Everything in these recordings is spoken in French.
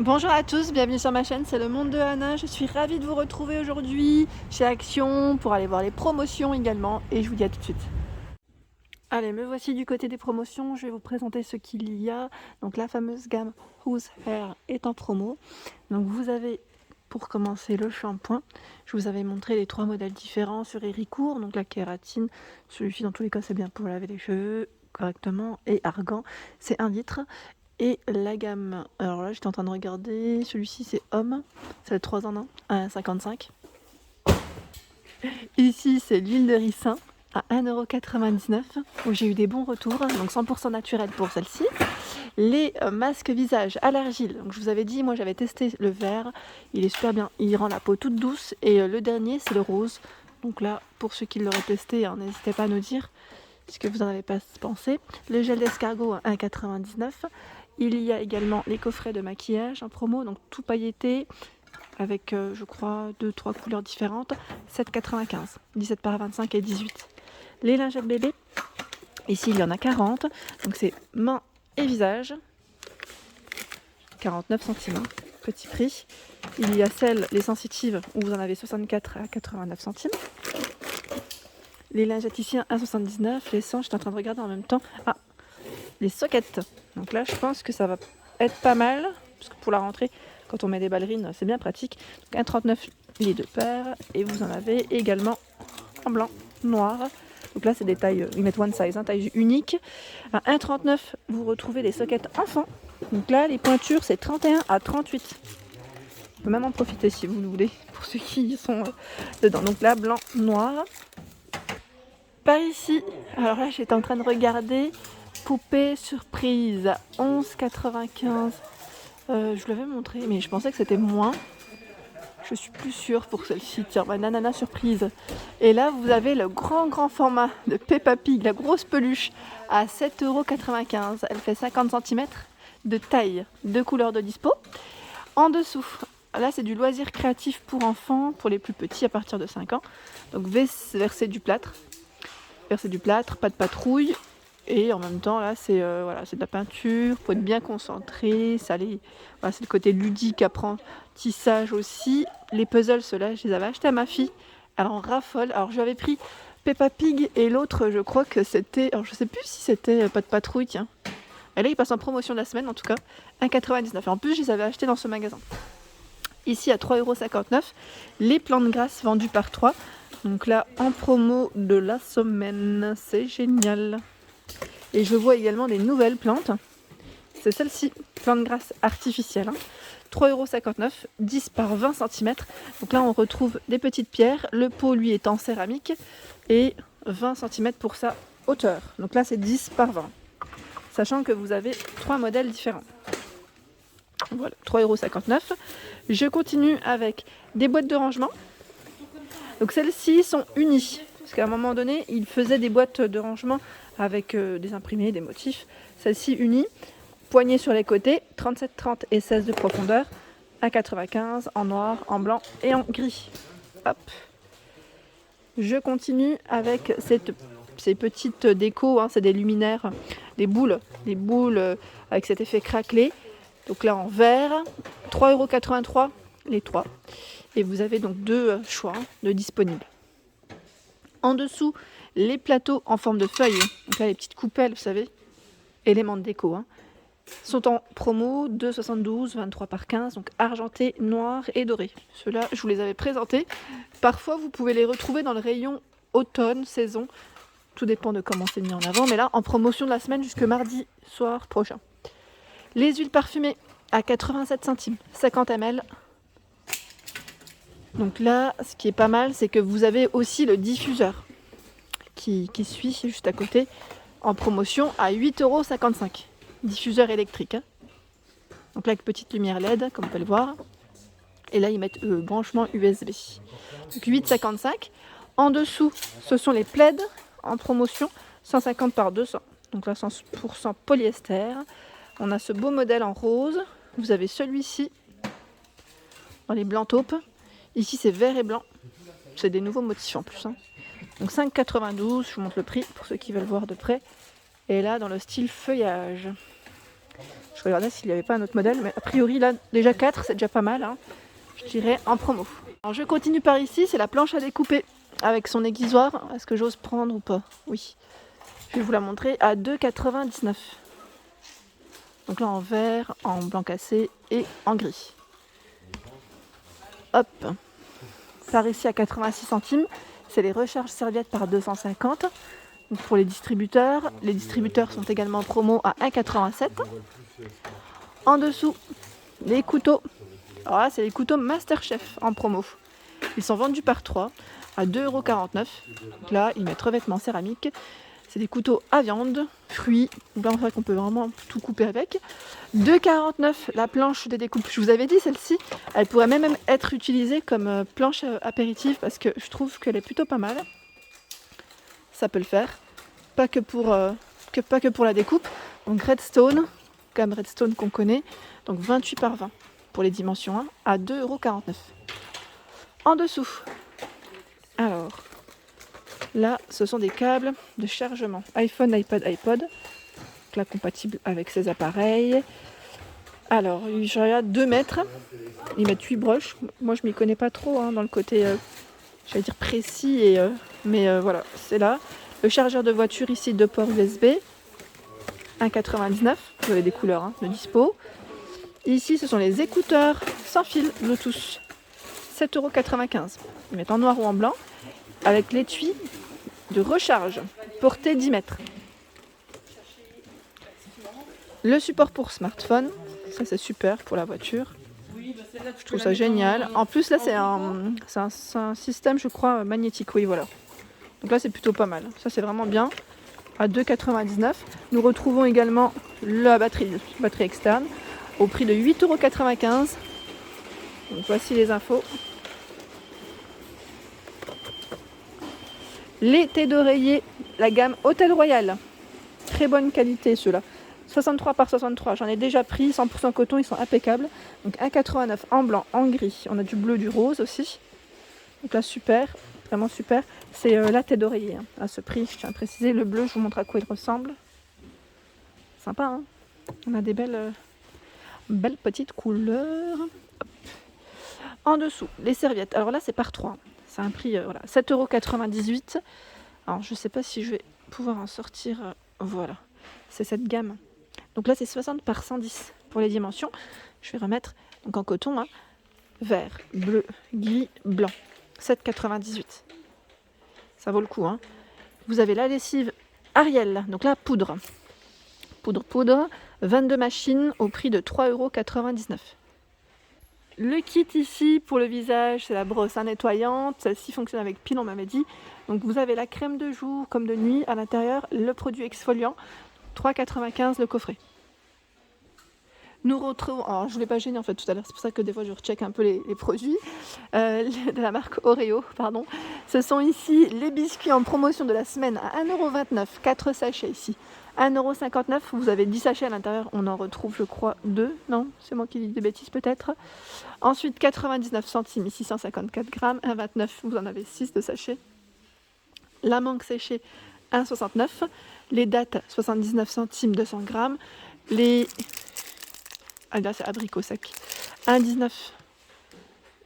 Bonjour à tous, bienvenue sur ma chaîne, c'est le monde de Anna. Je suis ravie de vous retrouver aujourd'hui chez Action pour aller voir les promotions également et je vous dis à tout de suite. Allez, me voici du côté des promotions, je vais vous présenter ce qu'il y a. Donc la fameuse gamme Whose Hair est en promo. Donc vous avez pour commencer le shampoing. Je vous avais montré les 3 modèles différents sur Héricourt, donc la kératine, celui-ci dans tous les cas c'est bien pour laver les cheveux correctement, et argan, c'est 1 litre. Et la gamme, alors là j'étais en train de regarder, celui-ci c'est homme, c'est le 3 en 1 à 1,55 €. Ici c'est l'huile de ricin à 1,99 €, où j'ai eu des bons retours, donc 100% naturel pour celle-ci. Les masques visage à l'argile, donc je vous avais dit, moi j'avais testé le vert, il est super bien, il rend la peau toute douce, et le dernier c'est le rose. Donc là, pour ceux qui l'auraient testé, hein, n'hésitez pas à nous dire ce que vous en avez pensé. Le gel d'escargot à 1,99 €. Il y a également les coffrets de maquillage en promo, donc tout pailleté, avec je crois 2-3 couleurs différentes, 7,95 €, 17 par 25 et 18. Les lingettes bébé, ici il y en a 40, donc c'est main et visage, 49 centimes, petit prix. Il y a celles, les sensitives, où vous en avez 64 à 89 centimes. Les lingettes ici à 1,79 €, les 100, j'étais en train de regarder en même temps. Ah, les sockets. Donc là, je pense que ça va être pas mal, parce que pour la rentrée, quand on met des ballerines, c'est bien pratique. Donc 1,39 € les 2 paires, et vous en avez également en blanc, noir. Donc là, c'est des tailles, ils mettent one size, taille unique. À 1,39 €, vous retrouvez les sockets enfants. Donc là, les pointures, c'est 31 à 38. On peut même en profiter si vous le voulez, pour ceux qui sont dedans. Donc là, blanc, noir. Par ici, alors là, j'étais en train de regarder poupée surprise à 11,95 €. Je vous l'avais montré, mais je pensais que c'était moins. Je suis plus sûre pour celle-ci. Tiens, Banana surprise. Et là, vous avez le grand format de Peppa Pig, la grosse peluche, à 7,95 €. Elle fait 50 cm de taille, 2 couleurs de dispo. En dessous, là, c'est du loisir créatif pour enfants, pour les plus petits à partir de 5 ans. Donc, verser du plâtre. Verser du plâtre, pas de patrouille. Et en même temps, là, c'est voilà, c'est de la peinture, faut être bien concentré. Voilà, c'est le côté ludique, apprentissage aussi. Les puzzles, ceux-là, je les avais achetés à ma fille. Elle en raffole. Alors, je lui avais pris Peppa Pig et l'autre, je crois que c'était. Alors, je sais plus si c'était pas de patrouille, tiens. Et là, il passe en promotion de la semaine, en tout cas, 1,99 €. Et en plus, je les avais achetés dans ce magasin. Ici, à 3,59 €, les plantes grasses vendues par 3. Donc là, en promo de la semaine, c'est génial. Et je vois également des nouvelles plantes. C'est celle-ci, plante grasse artificielle. 3,59 €, 10 par 20 cm. Donc là, on retrouve des petites pierres. Le pot, lui, est en céramique. Et 20 cm pour sa hauteur. Donc là, c'est 10 par 20. Sachant que vous avez 3 modèles différents. Voilà, 3,59 €. Je continue avec des boîtes de rangement. Donc celles-ci sont unies. Parce qu'à un moment donné, ils faisaient des boîtes de rangement avec des imprimés, des motifs. Celle-ci unie, poignée sur les côtés, 37,30 et 16 de profondeur, 1,95 € en noir, en blanc et en gris. Hop. Je continue avec ces petites décos, c'est des luminaires, des boules avec cet effet craquelé. Donc là en vert, 3,83 € les 3. Et vous avez donc 2 choix de disponibles. En dessous, les plateaux en forme de feuilles, donc là les petites coupelles, vous savez, éléments de déco, sont en promo, 2,72 €, 23 par 15, donc argenté, noir et doré. Ceux-là, je vous les avais présentés. Parfois, vous pouvez les retrouver dans le rayon automne, saison. Tout dépend de comment c'est mis en avant, mais là, en promotion de la semaine jusque mardi soir prochain. Les huiles parfumées à 87 centimes, 50 ml. Donc là, ce qui est pas mal, c'est que vous avez aussi le diffuseur qui suit juste à côté, en promotion à 8,55 €. Diffuseur électrique. Donc là, avec petite lumière LED, comme on peut le voir. Et là, ils mettent le branchement USB. Donc 8,55 €. En dessous, ce sont les plaids en promotion, 150 par 200. Donc là, 100% polyester. On a ce beau modèle en rose. Vous avez celui-ci dans les blancs taupes. Ici, c'est vert et blanc. C'est des nouveaux motifs en plus. Donc 5,92 €, je vous montre le prix pour ceux qui veulent voir de près. Et là, dans le style feuillage. Je vais regarder s'il n'y avait pas un autre modèle, mais a priori là déjà 4 c'est déjà pas mal, hein, je dirais en promo. Alors je continue par ici, c'est la planche à découper avec son aiguisoir. Est-ce que j'ose prendre ou pas? Oui. Je vais vous la montrer à 2,99 €. Donc là en vert, en blanc cassé et en gris. Hop. Par ici à 86 centimes, c'est les recharges serviettes par 250. Donc pour les distributeurs sont également en promo à 1,87 €. En dessous, les couteaux. Alors là, c'est les couteaux Masterchef en promo. Ils sont vendus par 3 à 2,49 €. Donc là, ils mettent revêtement céramique. C'est des couteaux à viande, fruits. Donc là, on voit qu'on peut vraiment tout couper avec. 2,49 € la planche de découpe. Je vous avais dit, celle-ci, elle pourrait même être utilisée comme planche apéritive parce que je trouve qu'elle est plutôt pas mal. Ça peut le faire. Pas que pour la découpe. Donc Redstone, comme Redstone qu'on connaît. Donc 28 par 20 pour les dimensions 1 à 2,49 €. En dessous, alors là, ce sont des câbles de chargement iPhone, iPad, iPod. Donc là, compatible avec ces appareils. Alors, je regarde 2 mètres. Ils mettent 8 broches. Moi, je m'y connais pas trop hein, dans le côté, j'allais dire précis. Mais voilà, c'est là. Le chargeur de voiture ici, 2 ports USB. 1,99 €. Vous avez des couleurs hein, de dispo. Ici, ce sont les écouteurs sans fil Bluetooth. 7,95 €. Ils mettent en noir ou en blanc. Avec l'étui de recharge. Portée 10 mètres. Le support pour smartphone. Ça, c'est super pour la voiture. Je trouve ça génial. En plus, là, c'est un système, je crois, magnétique. Oui, voilà. Donc là, c'est plutôt pas mal. Ça, c'est vraiment bien. À 2,99 €. Nous retrouvons également la batterie externe au prix de 8,95 €. Donc voici les infos. Les thés d'oreiller, la gamme Hôtel Royal. Très bonne qualité ceux-là. 63 par 63, j'en ai déjà pris, 100% coton, ils sont impeccables. Donc 1,89 € en blanc, en gris. On a du bleu, du rose aussi. Donc là, super, vraiment super. C'est la thé d'oreiller hein, à ce prix, je tiens à préciser. Le bleu, je vous montre à quoi il ressemble. Sympa, hein. On a des belles petites couleurs. Hop. En dessous, les serviettes. Alors là, c'est par 3. C'est un prix, voilà, 7,98 €. Alors, je ne sais pas si je vais pouvoir en sortir. Voilà, c'est cette gamme. Donc là, c'est 60 par 110 pour les dimensions. Je vais remettre donc en coton, hein, vert, bleu, gris, blanc. 7,98 €. Ça vaut le coup. Hein. Vous avez la lessive Ariel. Donc là, poudre. Poudre. 22 machines au prix de 3,99 €. Le kit ici pour le visage, c'est la brosse nettoyante. Celle-ci fonctionne avec pile, on m'avait dit. Donc vous avez la crème de jour comme de nuit à l'intérieur, le produit exfoliant, 3,95 € le coffret. Nous retrouvons, alors je ne vous l'ai pas gêné en fait tout à l'heure, c'est pour ça que des fois je recheck un peu les produits de la marque Oreo, pardon. Ce sont ici les biscuits en promotion de la semaine à 1,29 €, 4 sachets ici. 1,59 €, vous avez 10 sachets à l'intérieur, on en retrouve je crois 2, non, c'est moi qui dis des bêtises peut-être. Ensuite 99 centimes, ici 154 grammes, 1,29 €, vous en avez 6 de sachets. La mangue séchée 1,69 €, les dattes 79 centimes, 200 grammes, là c'est abricot sec, 1,19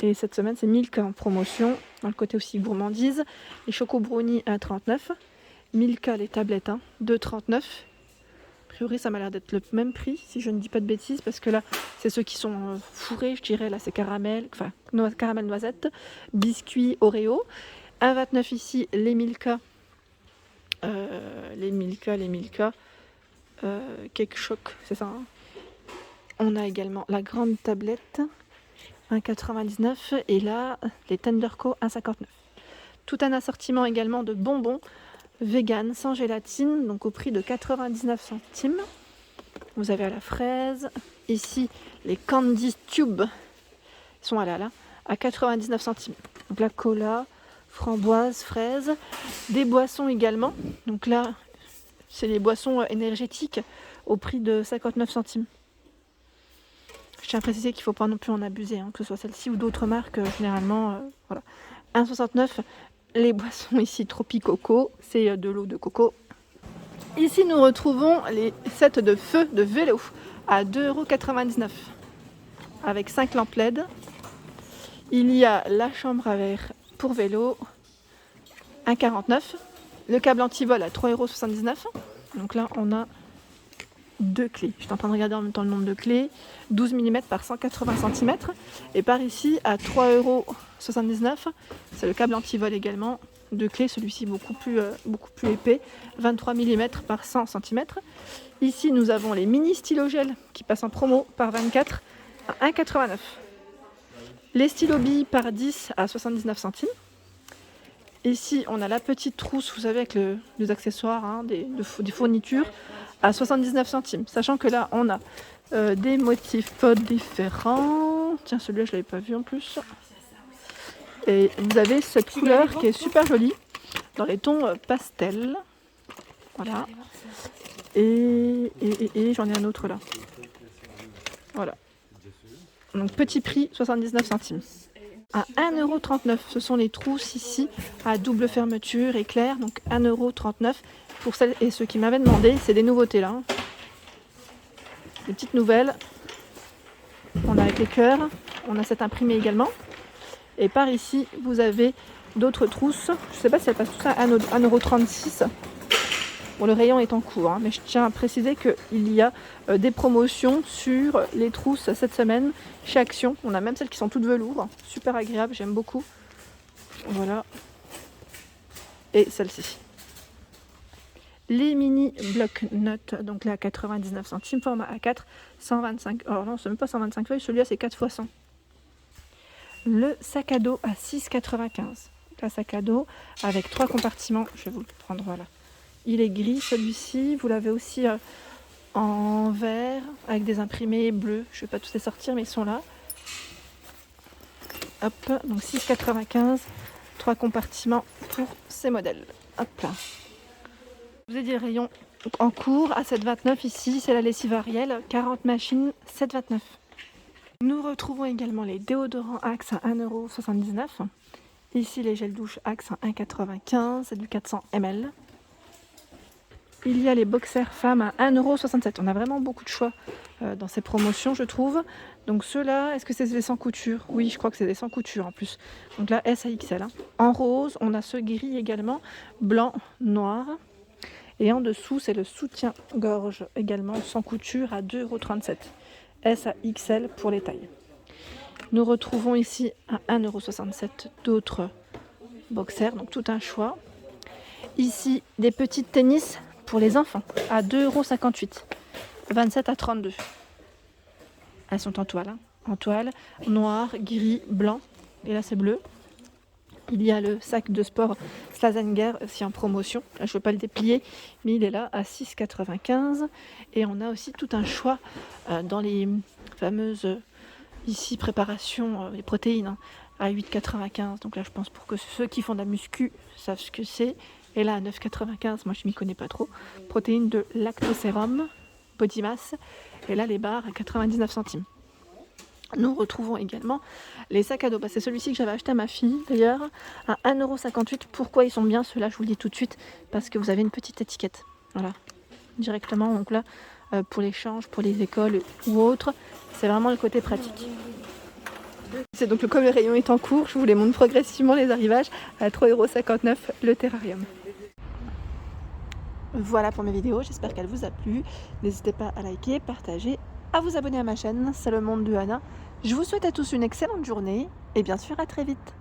€. Et cette semaine c'est Milka en promotion, dans le côté aussi gourmandise. Les choco brownies 1,39 €. Milka les tablettes 2,39 €. A priori ça m'a l'air d'être le même prix si je ne dis pas de bêtises, parce que là c'est ceux qui sont fourrés, je dirais. Là c'est caramel, caramel noisette, biscuits Oreo. 1,29 € ici les Milka. Cake Choc, c'est ça hein. On a également la grande tablette 1,99 € et là les Tenderco 1,59 €. Tout un assortiment également de bonbons vegan sans gélatine, donc au prix de 99 centimes. Vous avez à la fraise. Ici les Candy Tube sont à 99 centimes. Donc la cola, framboise, fraise. Des boissons également. Donc là c'est les boissons énergétiques au prix de 59 centimes. Je tiens à préciser qu'il ne faut pas non plus en abuser, hein, que ce soit celle-ci ou d'autres marques, généralement, voilà. 1,69 €, les boissons ici Tropicoco, c'est de l'eau de coco. Ici nous retrouvons les sets de feu de vélo. à 2,99 € avec 5 lampes LED. Il y a la chambre à verre pour vélo, 1,49 €. Le câble anti-vol à 3,79 €. Donc là, on a 2 clés. Je suis en train de regarder en même temps le nombre de clés. 12 mm par 180 cm. Et par ici, à 3,79 €, c'est le câble anti-vol également. 2 clés, celui-ci beaucoup plus épais. 23 mm par 100 cm. Ici, nous avons les mini stylos gel qui passent en promo par 24 à 1,89 €. Les stylos billes par 10 à 79 centimes. Ici, on a la petite trousse, vous savez, avec les accessoires, hein, des fournitures, à 79 centimes. Sachant que là, on a des motifs potes différents. Tiens, celui-là, je ne l'avais pas vu en plus. Et vous avez cette couleur qui est super jolie, dans les tons pastel. Voilà. Et j'en ai un autre là. Voilà. Donc, petit prix, 79 centimes. À 1,39 €, ce sont les trousses ici à double fermeture éclair, donc 1,39 € pour celles et ceux qui m'avaient demandé, c'est des nouveautés là. Des petites nouvelles. On a avec les cœurs, on a cette imprimée également. Et par ici, vous avez d'autres trousses. Je ne sais pas si elles passent toutes à 1,36 €. Bon, le rayon est en cours, hein, mais je tiens à préciser qu'il y a des promotions sur les trousses cette semaine chez Action. On a même celles qui sont toutes velours, super agréables, j'aime beaucoup. Voilà. Et celle-ci. Les mini bloc-notes, donc là 99 centimes, format A4, 125. Alors non, c'est même pas 125 feuilles, celui-là c'est 4 x 100. Le sac à dos à 6,95 €. Un sac à dos avec 3 compartiments, je vais vous le prendre, voilà. Il est gris celui-ci, vous l'avez aussi en vert avec des imprimés bleus. Je ne vais pas tous les sortir mais ils sont là. Hop, donc 6,95 €, 3 compartiments pour ces modèles. Hop là. Je vous ai dit le rayon en cours à 7,29 € ici, c'est la lessive Ariel, 40 machines, 7,29 €. Nous retrouvons également les déodorants Axe à 1,79 €. Ici les gels douche Axe à 1,95 €, c'est du 400 ml. Il y a les boxers femmes à 1,67 €. On a vraiment beaucoup de choix dans ces promotions, je trouve. Donc ceux-là, est-ce que c'est des sans couture? Oui, je crois que c'est des sans couture en plus. Donc là, S à XL. Hein. En rose, on a ce gris également, blanc, noir. Et en dessous, c'est le soutien-gorge également, sans couture à 2,37 €. S à XL pour les tailles. Nous retrouvons ici à 1,67 € d'autres boxers, donc tout un choix. Ici, des petites tennis pour les enfants à 2,58 €, 27 à 32. Elles sont en toile, hein. En toile, noir, gris, blanc, et là c'est bleu. Il y a le sac de sport Slazenger aussi en promotion. Là, je ne veux pas le déplier, mais il est là à 6,95 €. Et on a aussi tout un choix dans les fameuses ici préparations, les protéines, hein, à 8,95 €. Donc là, je pense pour que ceux qui font de la muscu savent ce que c'est. Et là, à 9,95 €, moi je ne m'y connais pas trop. Protéines de lactosérum, body mass. Et là, les barres à 99 centimes. Nous retrouvons également les sacs à dos. C'est celui-ci que j'avais acheté à ma fille d'ailleurs, à 1,58 €. Pourquoi ils sont bien ceux-là? Je vous le dis tout de suite. Parce que vous avez une petite étiquette. Voilà. Directement, donc là, pour l'échange, pour les écoles ou autres, c'est vraiment le côté pratique. C'est donc comme le rayon est en cours, je vous les montre progressivement les arrivages à 3,59 € le terrarium. Voilà pour mes vidéos, j'espère qu'elle vous a plu. N'hésitez pas à liker, partager, à vous abonner à ma chaîne, c'est le monde de Anna. Je vous souhaite à tous une excellente journée et bien sûr à très vite.